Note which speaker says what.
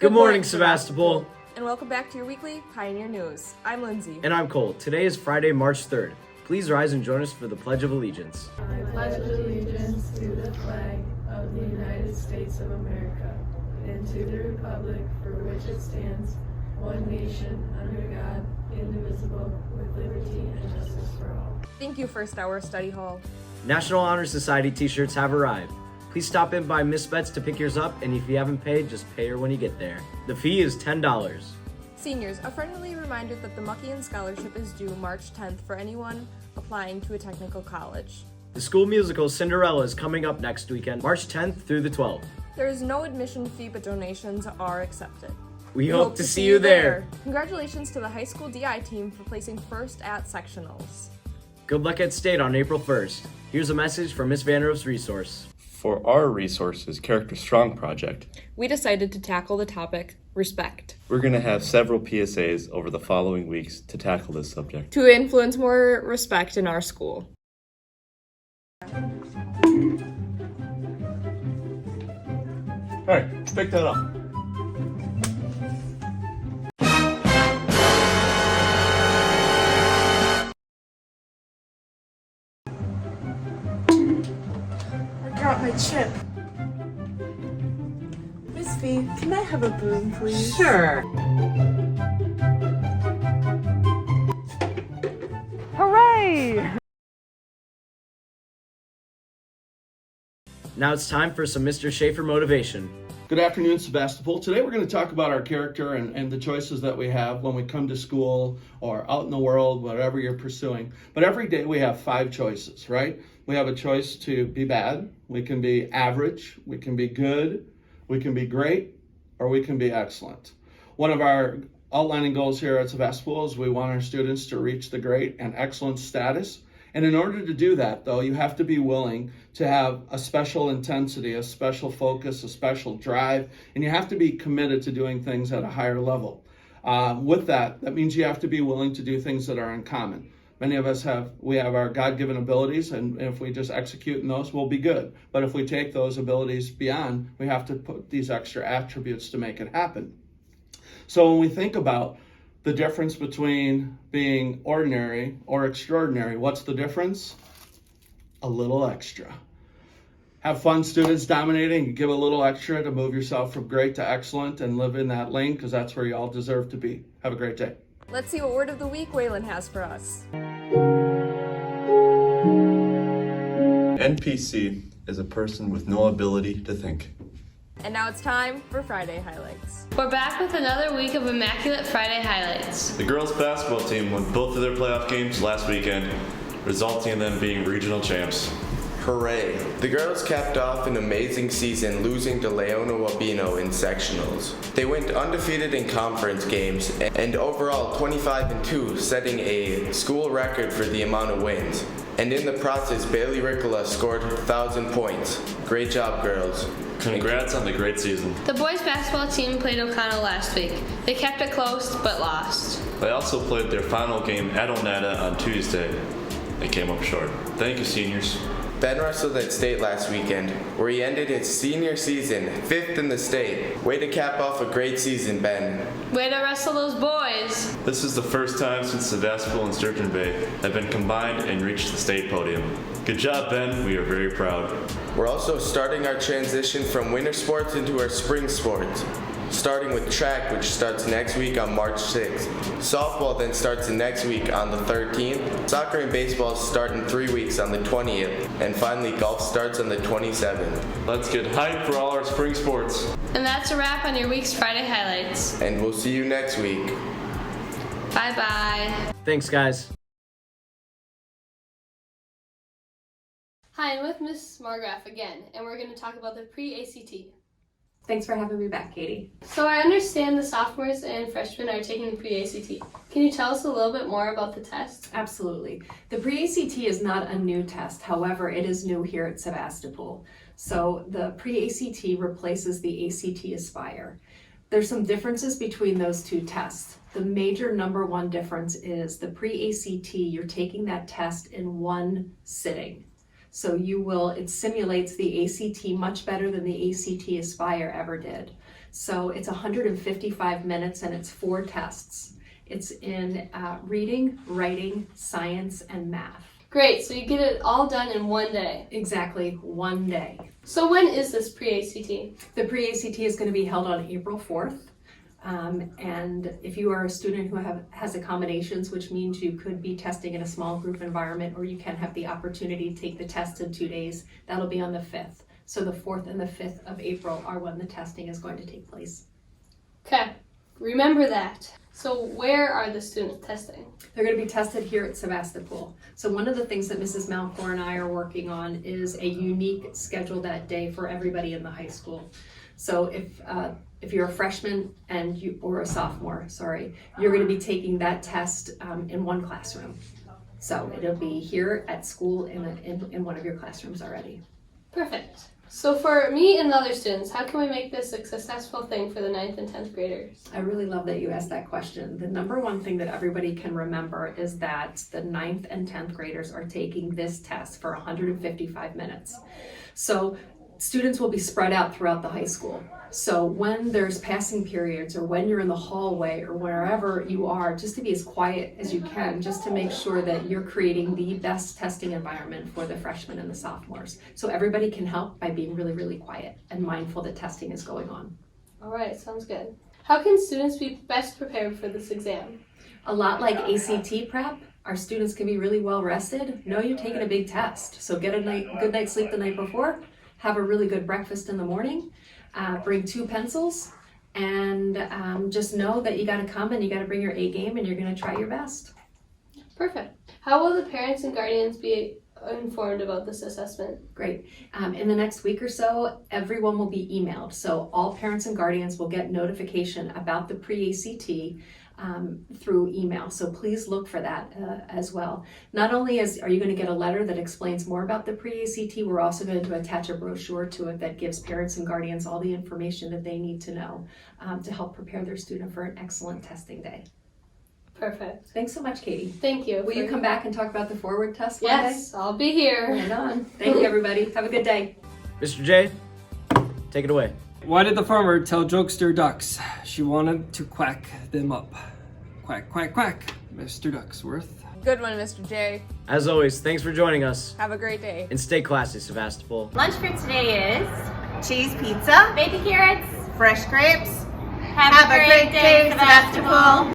Speaker 1: Good morning, Sebastopol.
Speaker 2: And welcome back to your weekly Pioneer News. I'm Lindsay.
Speaker 1: And I'm Cole. Today is Friday, March 3rd. Please rise and join us for the Pledge of Allegiance.
Speaker 3: I pledge allegiance to the flag of the United States of America and to the republic for which it stands, one nation, under God, indivisible, with liberty and justice for all.
Speaker 2: Thank you, First Hour Study Hall.
Speaker 1: National Honor Society t-shirts have arrived. Please stop in by Miss Betts to pick yours up, and if you haven't paid, just pay her when you get there. The fee is $10.
Speaker 2: Seniors, a friendly reminder that the Muckian Scholarship is due March 10th for anyone applying to a technical college.
Speaker 1: The school musical Cinderella is coming up next weekend, March 10th through the 12th.
Speaker 2: There is no admission fee, but donations are accepted.
Speaker 1: We hope to see you there.
Speaker 2: Congratulations to the high school DI team for placing first at sectionals.
Speaker 1: Good luck at state on April 1st. Here's a message from Miss Vanderhoof's resource.
Speaker 4: For our resources Character Strong project,
Speaker 2: We decided to tackle the topic respect
Speaker 4: we're going to have several PSAs over the following weeks to tackle this subject.
Speaker 2: to influence more respect in our school.
Speaker 4: Hey, pick that up.
Speaker 5: I got my chip. Miss V, can I have a broom, please?
Speaker 6: Sure.
Speaker 5: Hooray!
Speaker 1: Now it's time for some Mr. Schaefer motivation.
Speaker 7: Good afternoon, Sebastopol. Today we're going to talk about our character and the choices that we have when we come to school or out in the world, whatever you're pursuing. But every day we have 5 choices, right? We have a choice to be bad, we can be average, we can be good, we can be great, or we can be excellent. One of our outlining goals here at Sebastopol is we want our students to reach the great and excellent status. And in order to do that, though, you have to be willing to have a special intensity, a special focus, a special drive, and you have to be committed to doing things at a higher level. With that means you have to be willing to do things that are uncommon. Many of us have our God-given abilities, and if we just execute in those, we'll be good. But if we take those abilities beyond, we have to put these extra attributes to make it happen. So when we think about the difference between being ordinary or extraordinary, what's the difference? A little extra. Have fun, students, dominating. Give a little extra to move yourself from great to excellent and live in that lane, because that's where you all deserve to be. Have a great day.
Speaker 2: Let's see what word of the week Waylon has for us.
Speaker 4: NPC is a person with no ability to think.
Speaker 2: And now it's time for Friday highlights.
Speaker 8: We're back with another week of Immaculate Friday highlights.
Speaker 9: The girls' basketball team won both of their playoff games last weekend, resulting in them being regional champs.
Speaker 10: Hooray! The girls capped off an amazing season losing to Leona Wabino in sectionals. They went undefeated in conference games and overall 25-2, setting a school record for the amount of wins. And in the process, Bailey Ricola scored 1,000 points. Great job, girls.
Speaker 9: Congrats on the great season.
Speaker 8: The boys' basketball team played O'Connell last week. They kept it close, but lost.
Speaker 9: They also played their final game at Oneida on Tuesday. They came up short. Thank you, seniors.
Speaker 10: Ben wrestled at state last weekend, where he ended his senior season 5th in the state. Way to cap off a great season, Ben.
Speaker 8: Way to wrestle those boys.
Speaker 9: This is the first time since Sebastopol and Sturgeon Bay have been combined and reached the state podium. Good job, Ben. We are very proud.
Speaker 10: We're also starting our transition from winter sports into our spring sports, starting with track, which starts next week on March 6th. Softball then starts next week on the 13th. Soccer and baseball start in 3 weeks on the 20th. And finally, golf starts on the 27th.
Speaker 9: Let's get hyped for all our spring sports.
Speaker 8: And that's a wrap on your week's Friday highlights.
Speaker 10: And we'll see you next week.
Speaker 8: Bye-bye.
Speaker 1: Thanks, guys.
Speaker 8: Hi, I'm with Miss Margraf again, and we're going to talk about the pre-ACT.
Speaker 6: Thanks for having me back, Katie.
Speaker 8: So I understand the sophomores and freshmen are taking the pre-ACT. Can you tell us a little bit more about the test?
Speaker 6: Absolutely. The pre-ACT is not a new test. However, it is new here at Sebastopol. So the pre-ACT replaces the ACT Aspire. There's some differences between those two tests. The major number one difference is the pre-ACT, you're taking that test in one sitting. So it simulates the ACT much better than the ACT Aspire ever did. So it's 155 minutes and it's 4 tests. It's in reading, writing, science, and math.
Speaker 8: Great, so you get it all done in one day.
Speaker 6: Exactly, one day.
Speaker 8: So when is this pre-ACT?
Speaker 6: The pre-ACT is going to be held on April 4th. And if you are a student who has accommodations, which means you could be testing in a small group environment, or you can have the opportunity to take the test in 2 days, that'll be on the 5th. So the 4th and the 5th of April are when the testing is going to take place.
Speaker 8: Okay, remember that. So where are the students testing?
Speaker 6: They're going to be tested here at Sebastopol. So one of the things that Mrs. Malcor and I are working on is a unique schedule that day for everybody in the high school. So if you're a freshman or a sophomore, you're going to be taking that test in one classroom. So it'll be here at school in one of your classrooms already.
Speaker 8: Perfect. So for me and other students, how can we make this a successful thing for the 9th and 10th graders?
Speaker 6: I really love that you asked that question. The number one thing that everybody can remember is that the 9th and 10th graders are taking this test for 155 minutes. So students will be spread out throughout the high school. So when there's passing periods or when you're in the hallway or wherever you are, just to be as quiet as you can, just to make sure that you're creating the best testing environment for the freshmen and the sophomores. So everybody can help by being really, really quiet and mindful that testing is going on.
Speaker 8: All right, sounds good. How can students be best prepared for this exam?
Speaker 6: A lot like ACT prep, our students can be really well rested. Know you're taking a big test. So get a good night's sleep the night before, have a really good breakfast in the morning, bring 2 pencils, and just know that you got to come and you got to bring your A game and you're going to try your best.
Speaker 8: Perfect. How will the parents and guardians be informed about this assessment?
Speaker 6: Great. In the next week or so, everyone will be emailed. So all parents and guardians will get notification about the pre-ACT through email. So please look for that as well. Not only are you going to get a letter that explains more about the pre-ACT, we're also going to attach a brochure to it that gives parents and guardians all the information that they need to know to help prepare their student for an excellent testing day.
Speaker 8: Perfect.
Speaker 6: Thanks so much, Katie.
Speaker 8: Thank you.
Speaker 6: Will you come back and talk about the forward test one day?
Speaker 8: Yes, I'll be here.
Speaker 6: Right on. Thank you, everybody. Have a good day.
Speaker 1: Mr. J, take it away.
Speaker 11: Why did the farmer tell jokester ducks she wanted to quack them up? Quack, quack, quack, Mr. Ducksworth.
Speaker 2: Good one, Mr. J.
Speaker 1: As always, thanks for joining us.
Speaker 2: Have a great day.
Speaker 1: And stay classy, Sebastopol.
Speaker 12: Lunch for today is cheese pizza, baby carrots, fresh grapes. Have a great day, Sebastopol.